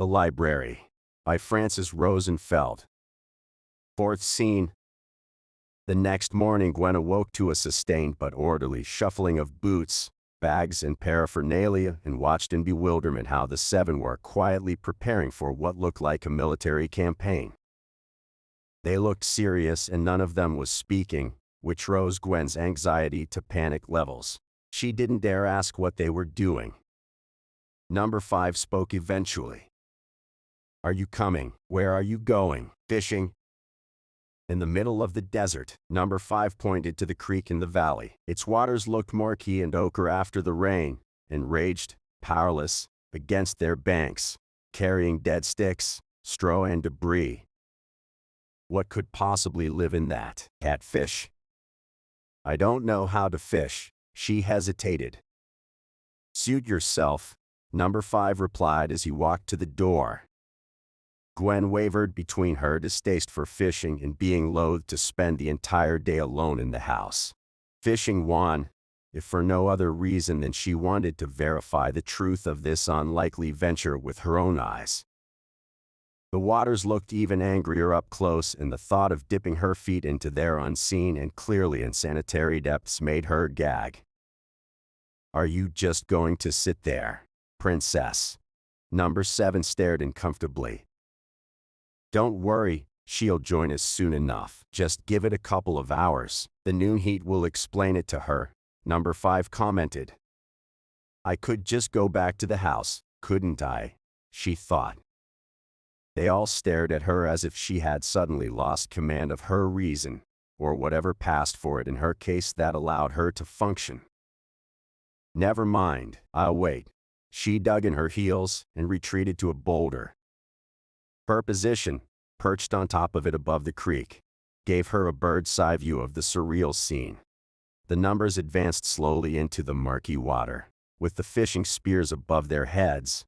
The Library by Francis Rosenfeld. Fourth scene. The next morning Gwen awoke to a sustained but orderly shuffling of boots, bags and paraphernalia and watched in bewilderment how the seven were quietly preparing for what looked like a military campaign. They looked serious and none of them was speaking, which rose Gwen's anxiety to panic levels. She didn't dare ask what they were doing. Number 5 spoke eventually. "Are you coming? Where are you going? Fishing?" In the middle of the desert, Number 5 pointed to the creek in the valley. Its waters looked murky and ochre after the rain, and raged, powerless, against their banks, carrying dead sticks, straw and debris. What could possibly live in that? Catfish? "I don't know how to fish," she hesitated. "Suit yourself," Number 5 replied as he walked to the door. Gwen wavered between her distaste for fishing and being loath to spend the entire day alone in the house. Fishing won, if for no other reason than she wanted to verify the truth of this unlikely venture with her own eyes. The waters looked even angrier up close, and the thought of dipping her feet into their unseen and clearly unsanitary depths made her gag. "Are you just going to sit there, Princess?" Number 7 stared uncomfortably. "Don't worry, she'll join us soon enough. Just give it a couple of hours. The noon heat will explain it to her," Number 5 commented. "I could just go back to the house, couldn't I?" she thought. They all stared at her as if she had suddenly lost command of her reason, or whatever passed for it in her case that allowed her to function. "Never mind, I'll wait." She dug in her heels and retreated to a boulder. Her position, perched on top of it above the creek, gave her a bird's-eye view of the surreal scene. The numbers advanced slowly into the murky water, with the fishing spears above their heads.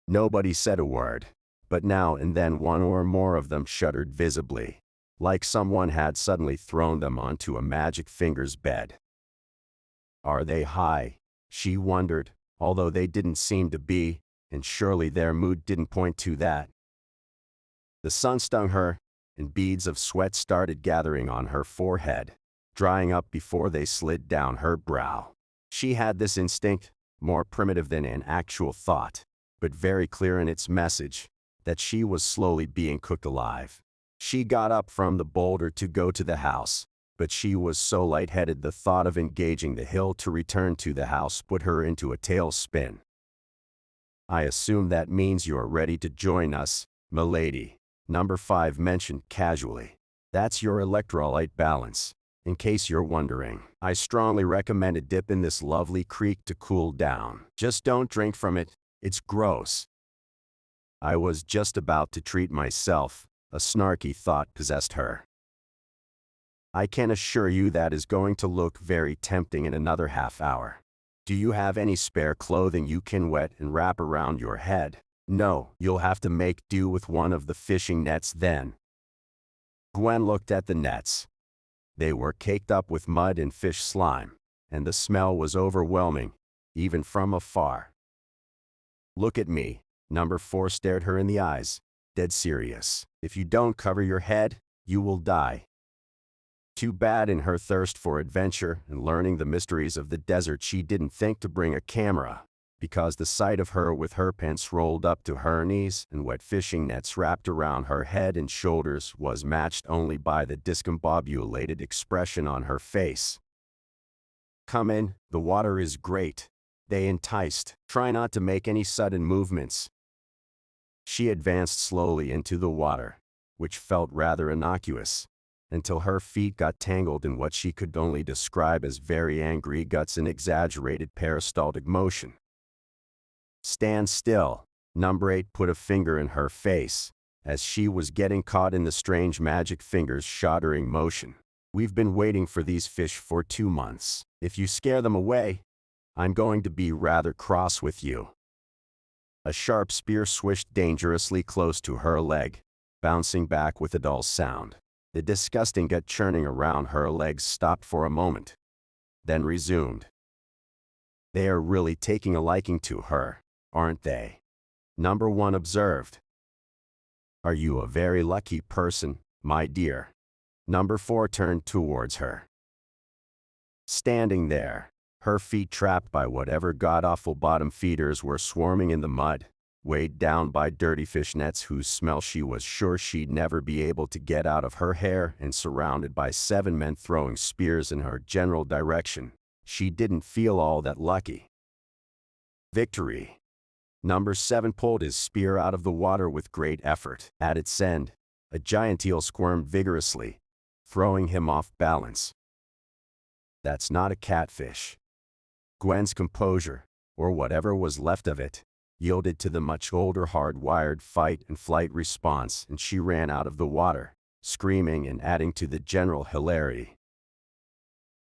Nobody said a word, but now and then one or more of them shuddered visibly, like someone had suddenly thrown them onto a magic finger's bed. "Are they high?" she wondered, although they didn't seem to be, and surely their mood didn't point to that. The sun stung her, and beads of sweat started gathering on her forehead, drying up before they slid down her brow. She had this instinct, more primitive than an actual thought, but very clear in its message, that she was slowly being cooked alive. She got up from the boulder to go to the house, but she was so lightheaded the thought of engaging the hill to return to the house put her into a tailspin. "I assume that means you're ready to join us, milady," Number 5 mentioned casually. "That's your electrolyte balance, in case you're wondering. I strongly recommend a dip in this lovely creek to cool down. Just don't drink from it, it's gross." "I was just about to treat myself," a snarky thought possessed her. "I can assure you that is going to look very tempting in another half hour. Do you have any spare clothing you can wet and wrap around your head?" "No, you'll have to make do with one of the fishing nets then." Gwen looked at the nets. They were caked up with mud and fish slime, and the smell was overwhelming, even from afar. "Look at me," Number 4 stared her in the eyes, dead serious. "If you don't cover your head, you will die." Too bad in her thirst for adventure and learning the mysteries of the desert she didn't think to bring a camera, because the sight of her with her pants rolled up to her knees and wet fishing nets wrapped around her head and shoulders was matched only by the discombobulated expression on her face. "Come in, the water is great," they enticed. "Try not to make any sudden movements." She advanced slowly into the water, which felt rather innocuous, until her feet got tangled in what she could only describe as very angry guts and exaggerated peristaltic motion. "Stand still," Number 8 put a finger in her face, as she was getting caught in the strange magic finger's shuddering motion. "We've been waiting for these fish for 2 months. If you scare them away, I'm going to be rather cross with you." A sharp spear swished dangerously close to her leg, bouncing back with a dull sound. The disgusting gut churning around her legs stopped for a moment, then resumed. "They are really taking a liking to her, aren't they?" Number 1 observed. Are you a very lucky person, my dear? Number 4 turned towards her. Standing there, her feet trapped by whatever god-awful bottom feeders were swarming in the mud, weighed down by dirty fish nets whose smell she was sure she'd never be able to get out of her hair, and surrounded by 7 men throwing spears in her general direction, she didn't feel all that lucky. Victory. Number 7 pulled his spear out of the water with great effort. At its end, a giant eel squirmed vigorously, throwing him off balance. That's not a catfish. Gwen's composure, or whatever was left of it, yielded to the much older hard-wired fight and flight response, and she ran out of the water, screaming and adding to the general hilarity.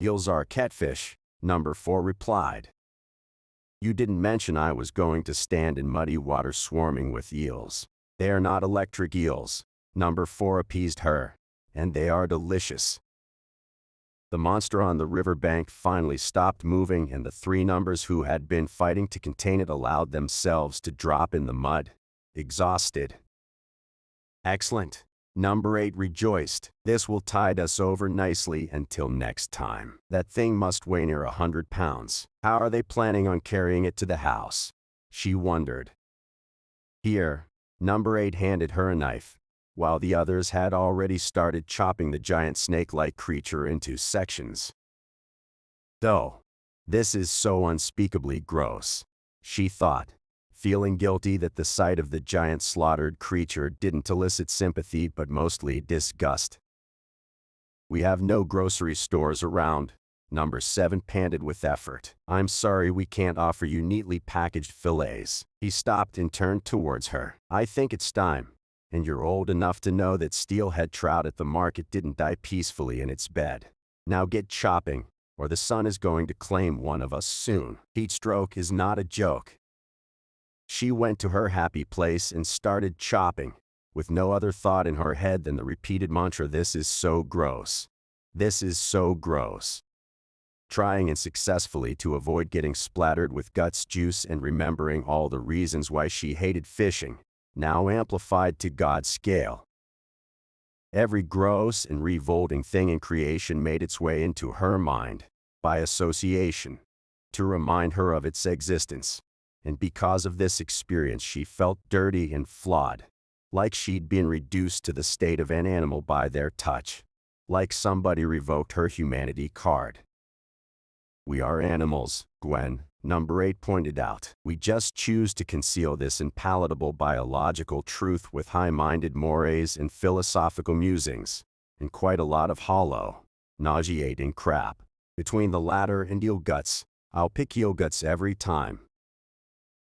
Eels are catfish, Number 4 replied. You didn't mention I was going to stand in muddy water swarming with eels. They are not electric eels, Number 4 appeased her, and they are delicious. The monster on the riverbank finally stopped moving, and the 3 numbers who had been fighting to contain it allowed themselves to drop in the mud, exhausted. Excellent. Number 8 rejoiced. This will tide us over nicely until next time. That thing must weigh near 100 pounds. How are they planning on carrying it to the house? She wondered. Here, Number 8 handed her a knife, while the others had already started chopping the giant snake-like creature into sections. Though, this is so unspeakably gross, she thought, feeling guilty that the sight of the giant slaughtered creature didn't elicit sympathy but mostly disgust. We have no grocery stores around, Number 7 panted with effort. I'm sorry we can't offer you neatly packaged fillets. He stopped and turned towards her. I think it's time. And you're old enough to know that steelhead trout at the market didn't die peacefully in its bed. Now get chopping, or the sun is going to claim one of us soon. Heat stroke is not a joke. She went to her happy place and started chopping, with no other thought in her head than the repeated mantra, this is so gross. This is so gross. Trying unsuccessfully to avoid getting splattered with guts juice and remembering all the reasons why she hated fishing, now amplified to God's scale. Every gross and revolting thing in creation made its way into her mind, by association, to remind her of its existence. And because of this experience she felt dirty and flawed, like she'd been reduced to the state of an animal by their touch, like somebody revoked her humanity card. We are animals, Gwen, Number 8 pointed out. We just choose to conceal this impalatable biological truth with high-minded mores and philosophical musings, and quite a lot of hollow, nauseating crap. Between the latter and eel guts, I'll pick eel guts every time.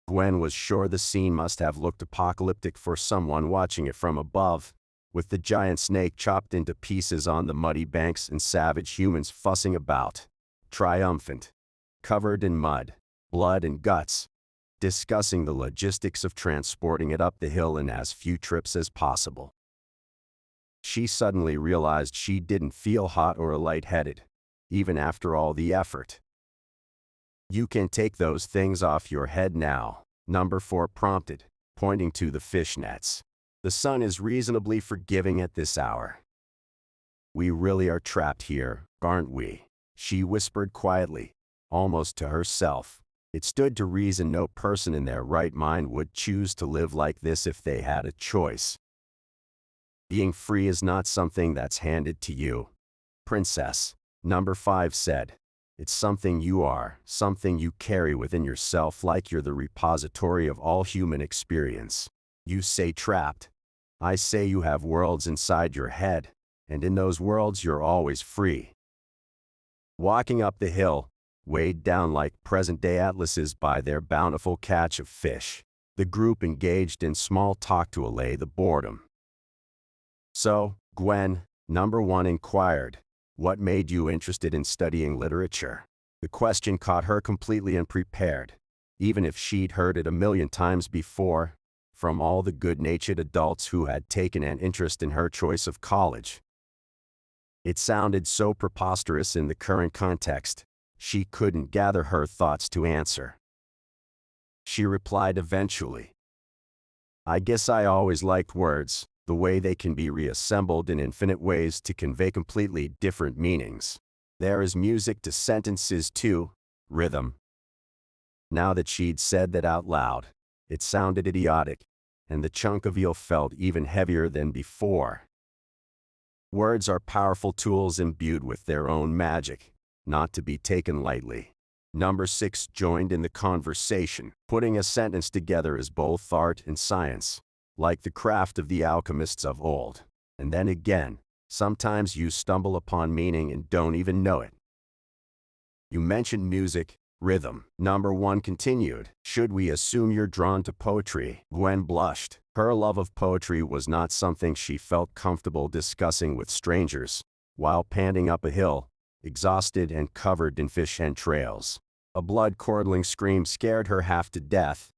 Gwen was sure the scene must have looked apocalyptic for someone watching it from above, with the giant snake chopped into pieces on the muddy banks and savage humans fussing about, triumphant, covered in mud, blood and guts, discussing the logistics of transporting it up the hill in as few trips as possible. She suddenly realized she didn't feel hot or lightheaded, even after all the effort. You can take those things off your head now, Number 4 prompted, pointing to the fish nets. The sun is reasonably forgiving at this hour. We really are trapped here, aren't we? She whispered quietly, almost to herself. It stood to reason no person in their right mind would choose to live like this if they had a choice. Being free is not something that's handed to you, Princess, Number 5 said. It's something you are, something you carry within yourself like you're the repository of all human experience. You say trapped. I say you have worlds inside your head, and in those worlds you're always free. Walking up the hill, weighed down like present-day atlases by their bountiful catch of fish, the group engaged in small talk to allay the boredom. So, Gwen, Number 1 inquired, what made you interested in studying literature? The question caught her completely unprepared, even if she'd heard it a million times before, from all the good-natured adults who had taken an interest in her choice of college. It sounded so preposterous in the current context, she couldn't gather her thoughts to answer. She replied eventually, I guess I always liked words, the way they can be reassembled in infinite ways to convey completely different meanings. There is music to sentences too, rhythm. Now that she'd said that out loud, it sounded idiotic, and the chunk of eel felt even heavier than before. Words are powerful tools imbued with their own magic, not to be taken lightly. Number 6 joined in the conversation. Putting a sentence together is both art and science, like the craft of the alchemists of old. And then again, sometimes you stumble upon meaning and don't even know it. You mentioned music, rhythm. Number 1 continued. Should we assume you're drawn to poetry? Gwen blushed. Her love of poetry was not something she felt comfortable discussing with strangers, while panting up a hill, exhausted and covered in fish entrails. A blood-curdling scream scared her half to death.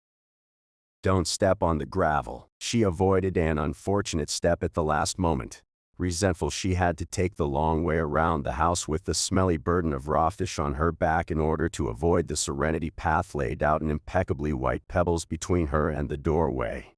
Don't step on the gravel. She avoided an unfortunate step at the last moment. Resentful, she had to take the long way around the house with the smelly burden of raw fish on her back in order to avoid the serenity path laid out in impeccably white pebbles between her and the doorway.